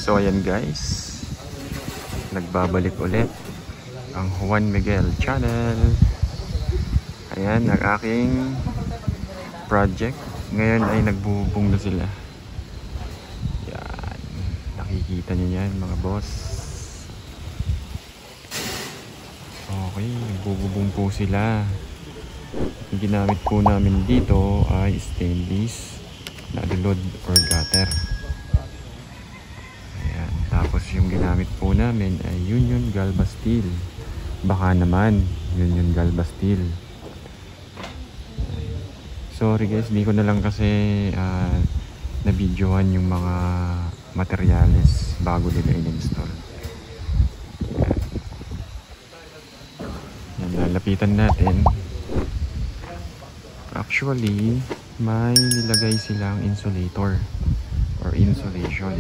So ayan guys, nagbabalik ulit ang Juan Miguel channel. Ayan ang aking project. Ngayon ay nagbubong na sila. Yan, nakikita niyo yan mga boss. Okay, nagbubong po sila. Ang ginamit po namin dito ay stainless na dulod or gutter. Ayan, tapos yung ginamit po namin ay Union Galva Steel. Baka naman Union Galva Steel. Sorry guys, di ko na lang kasi na-videohan yung mga materyales bago nila in-install. Yan, lalapitan natin. Actually, may nilagay silang insulator or insulation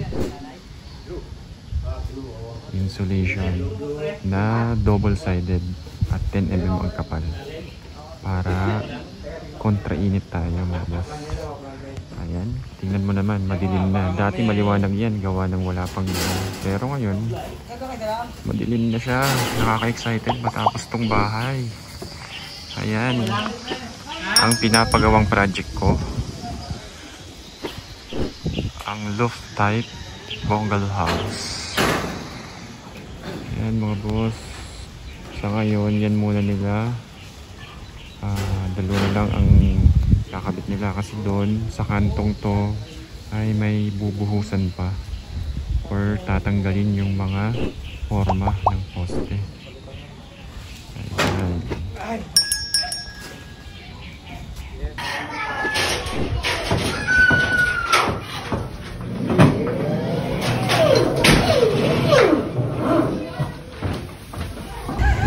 na double-sided at 10 mm ang kapal para kontra-init tayo mga boss. Ayan, tingnan mo naman, madilim na. Dati maliwanag yan, gawa ng wala pang ilaw. Pero ngayon, madilim na siya. Nakaka-excited matapos tong bahay. Ayan, ang pinapagawang project ko, ang loft type bungalow house. Ayan mga boss, sa ngayon yan muna nila. Dalawa na lang ang kakabit nila kasi doon sa kantong to ay may bubuhusan pa or tatanggalin yung mga forma ng poste. Ayan.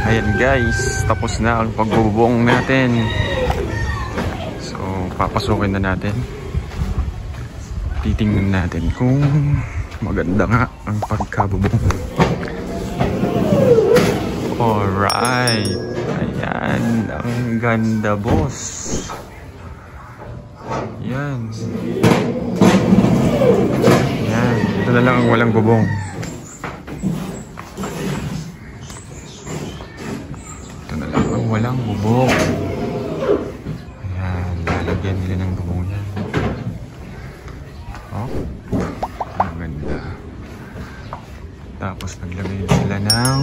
Ayan guys, tapos na ang pagbubong natin. So, papasukin na natin. Titingnan natin kung maganda nga ang pagkabubong. Alright. Ayan, ang ganda boss. Ayan. Ayan, ito na lang ang walang bubong. Walang bubong. Ayan, lalagyan nila ng bubong yan. Oh, ang ganda. Tapos naglagay sila ng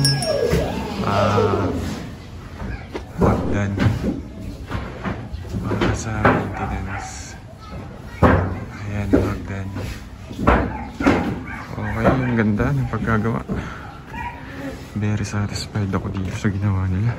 hagdan para sa maintenance. Ayan ang hagdan. Okay, ang ganda ng pagkagawa. Very satisfied ako dito sa ginawa nila.